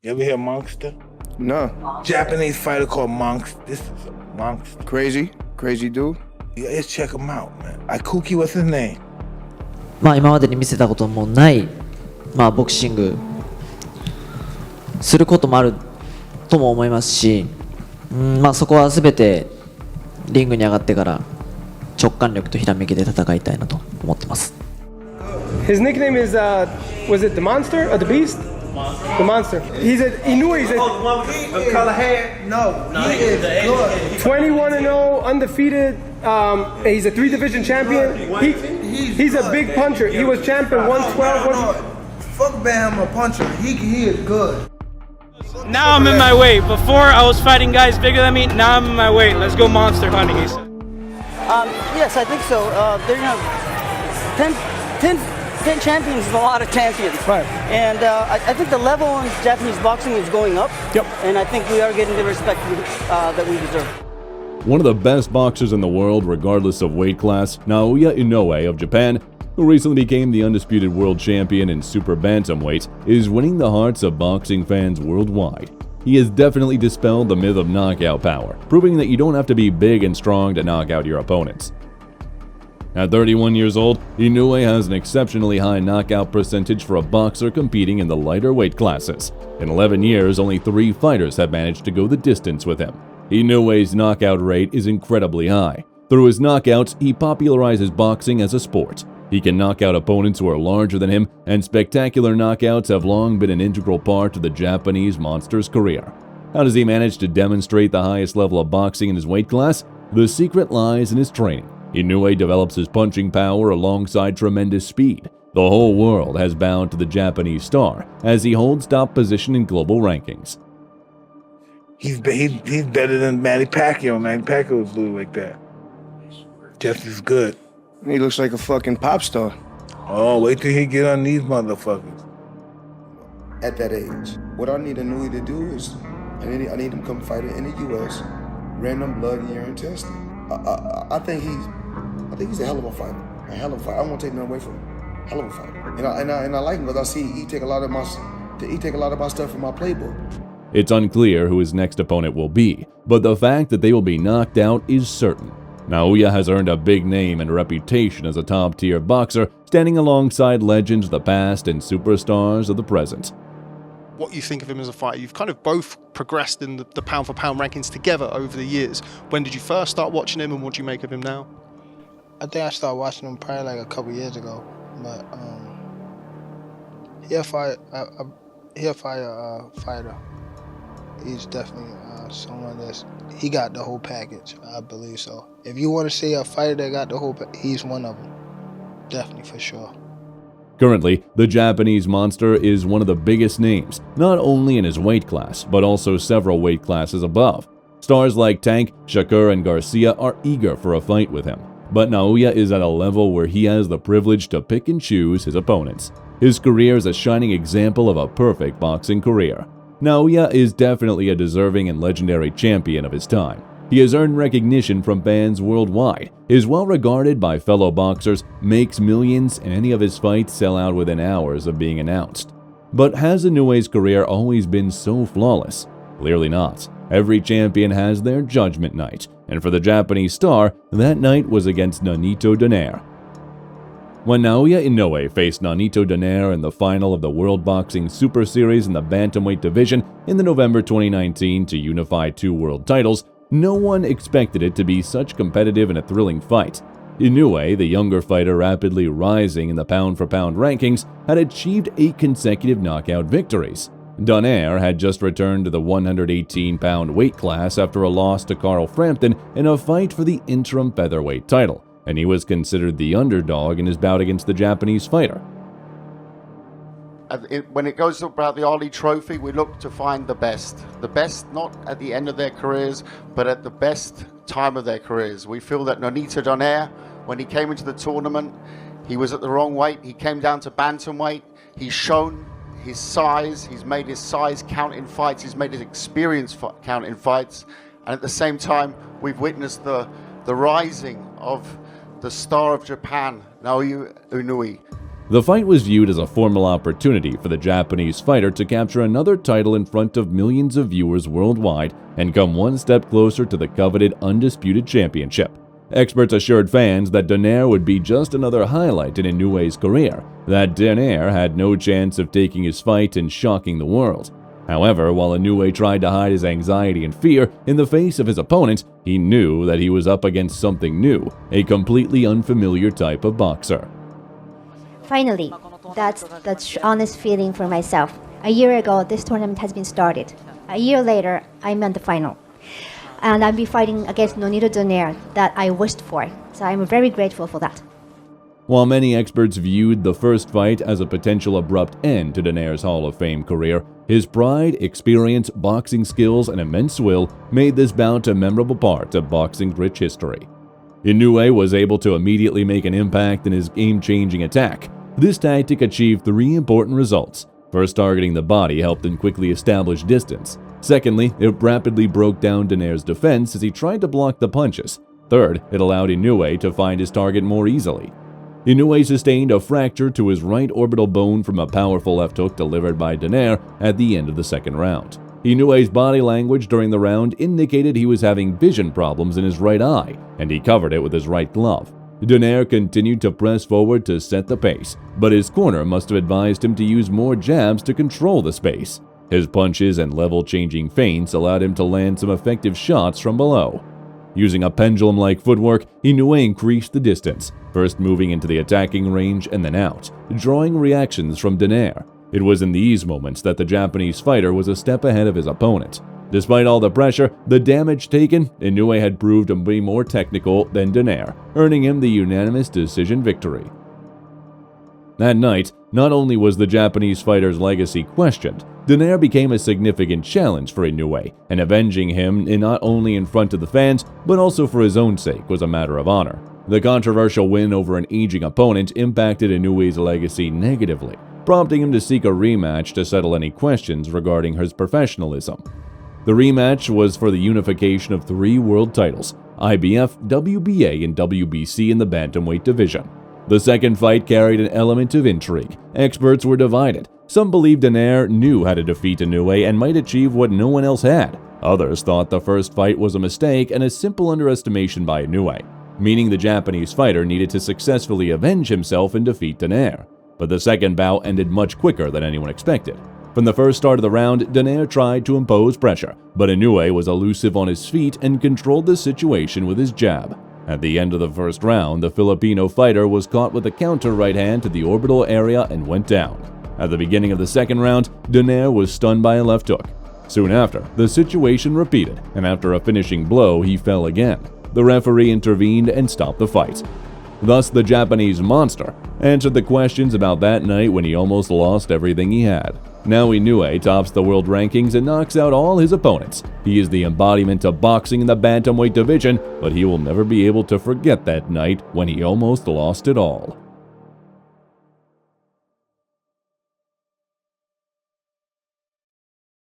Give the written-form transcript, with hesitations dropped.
You ever hear Monster? No. Japanese fighter called Monster. This is a monster. Crazy dude. Yeah, let's check him out, man. Ikuki, what's his name? まあ今までに見せたこともない、まあボクシングすることもあるとも思いますし、まあそこは全てリングに上がってから直感力とひらめきで戦いたいなと思ってます。His nickname is was it the Monster or the Beast? The Monster. He's a Inoue. He's a the one with the color hair? No, he is good. 21-0, undefeated. He's a 3-division champion. He's a big puncher. He was champion 112. Fuck Bam a puncher. He is good. Now I'm in my weight. Before I was fighting guys bigger than me. Now I'm in my weight. Let's go monster hunting, he said. Yes, I think so. They're gonna 10 champions is a lot of champions. Right. And I think the level in Japanese boxing is going up. Yep. And I think we are getting the respect that we deserve. One of the best boxers in the world, regardless of weight class, Naoya Inoue of Japan, who recently became the undisputed world champion in Super Bantamweight, is winning the hearts of boxing fans worldwide. He has definitely dispelled the myth of knockout power, proving that you don't have to be big and strong to knock out your opponents. At 31 years old, Inoue has an exceptionally high knockout percentage for a boxer competing in the lighter weight classes. In 11 years, only 3 fighters have managed to go the distance with him. Inoue's knockout rate is incredibly high. Through his knockouts, he popularizes boxing as a sport. He can knock out opponents who are larger than him, and spectacular knockouts have long been an integral part of the Japanese monster's career. How does he manage to demonstrate the highest level of boxing in his weight class? The secret lies in his training. Inoue develops his punching power alongside tremendous speed. The whole world has bowed to the Japanese star as he holds top position in global rankings. He's better than Manny Pacquiao. Manny Pacquiao was little like that. Just as good. He looks like a fucking pop star. Oh, wait till he get on these motherfuckers. At that age, what I need Inoue to do is, I need him to come fight in the U.S. Random blood, urine testing. I think he's a hell of a fighter. A hell of a fighter. I won't take nothing away from him. Hell of a fighter. And I like him because I see he take a lot of my stuff from my playbook. It's unclear who his next opponent will be, but the fact that they will be knocked out is certain. Naoya has earned a big name and reputation as a top-tier boxer, standing alongside legends of the past and superstars of the present. What you think of him as a fighter? You've kind of both progressed in the pound-for-pound rankings together over the years. When did you first start watching him, and what do you make of him now? I think I started watching him probably like a couple years ago, but he'll fight a fighter. He's definitely someone he got the whole package. I believe so. If you want to see a fighter that got the whole package, he's one of them. Definitely, for sure. Currently, the Japanese monster is one of the biggest names, not only in his weight class, but also several weight classes above. Stars like Tank, Shakur, and Garcia are eager for a fight with him. But Naoya is at a level where he has the privilege to pick and choose his opponents. His career is a shining example of a perfect boxing career. Naoya is definitely a deserving and legendary champion of his time. He has earned recognition from fans worldwide, is well regarded by fellow boxers, makes millions, and any of his fights sell out within hours of being announced. But has Inoue's career always been so flawless? Clearly not. Every champion has their judgment night, and for the Japanese star, that night was against Nonito Donaire. When Naoya Inoue faced Nonito Donaire in the final of the World Boxing Super Series in the Bantamweight division in the November 2019 to unify 2 world titles, no one expected it to be such competitive and a thrilling fight. Inoue, the younger fighter rapidly rising in the pound-for-pound rankings, had achieved 8 consecutive knockout victories. Donaire had just returned to the 118-pound weight class after a loss to Carl Frampton in a fight for the interim featherweight title, and he was considered the underdog in his bout against the Japanese fighter. When it goes about the Ali Trophy, we look to find the best. The best not at the end of their careers, but at the best time of their careers. We feel that Nonito Donaire, when he came into the tournament, he was at the wrong weight. He came down to bantamweight. He's shown his size. He's made his size count in fights. He's made his experience count in fights. And at the same time, we've witnessed the rising of the star of Japan, Naoya Inoue. The fight was viewed as a formal opportunity for the Japanese fighter to capture another title in front of millions of viewers worldwide and come one step closer to the coveted undisputed championship. Experts assured fans that Donaire would be just another highlight in Inoue's career, that Donaire had no chance of taking his fight and shocking the world. However, while Inoue tried to hide his anxiety and fear in the face of his opponent, he knew that he was up against something new, a completely unfamiliar type of boxer. Finally, that's the honest feeling for myself. A year ago, this tournament has been started. A year later, I'm in the final. And I'll be fighting against Nonito Donaire that I wished for. So I'm very grateful for that. While many experts viewed the first fight as a potential abrupt end to Donaire's Hall of Fame career, his pride, experience, boxing skills, and immense will made this bout a memorable part of boxing's rich history. Inoue was able to immediately make an impact in his game-changing attack. This tactic achieved 3 important results. First, targeting the body helped him quickly establish distance. Secondly, it rapidly broke down Donaire's defense as he tried to block the punches. Third, it allowed Inoue to find his target more easily. Inoue sustained a fracture to his right orbital bone from a powerful left hook delivered by Donaire at the end of the second round. Inoue's body language during the round indicated he was having vision problems in his right eye, and he covered it with his right glove. Donaire continued to press forward to set the pace, but his corner must have advised him to use more jabs to control the space. His punches and level-changing feints allowed him to land some effective shots from below. Using a pendulum-like footwork, Inoue increased the distance, first moving into the attacking range and then out, drawing reactions from Donaire. It was in these moments that the Japanese fighter was a step ahead of his opponent. Despite all the pressure, the damage taken, Inoue had proved to be more technical than Donaire, earning him the unanimous decision victory. That night, not only was the Japanese fighter's legacy questioned, Donaire became a significant challenge for Inoue, and avenging him not only in front of the fans, but also for his own sake was a matter of honor. The controversial win over an aging opponent impacted Inoue's legacy negatively, prompting him to seek a rematch to settle any questions regarding his professionalism. The rematch was for the unification of 3 world titles, IBF, WBA, and WBC in the Bantamweight division. The second fight carried an element of intrigue. Experts were divided. Some believed Donaire knew how to defeat Inoue and might achieve what no one else had. Others thought the first fight was a mistake and a simple underestimation by Inoue, meaning the Japanese fighter needed to successfully avenge himself and defeat Donaire. But the second bout ended much quicker than anyone expected. From the first start of the round, Donaire tried to impose pressure, but Inoue was elusive on his feet and controlled the situation with his jab. At the end of the first round, the Filipino fighter was caught with a counter right hand to the orbital area and went down. At the beginning of the second round, Donaire was stunned by a left hook. Soon after, the situation repeated, and after a finishing blow, he fell again. The referee intervened and stopped the fight. Thus, the Japanese monster answered the questions about that night when he almost lost everything he had. Now Inoue tops the world rankings and knocks out all his opponents. He is the embodiment of boxing in the bantamweight division, but he will never be able to forget that night when he almost lost it all.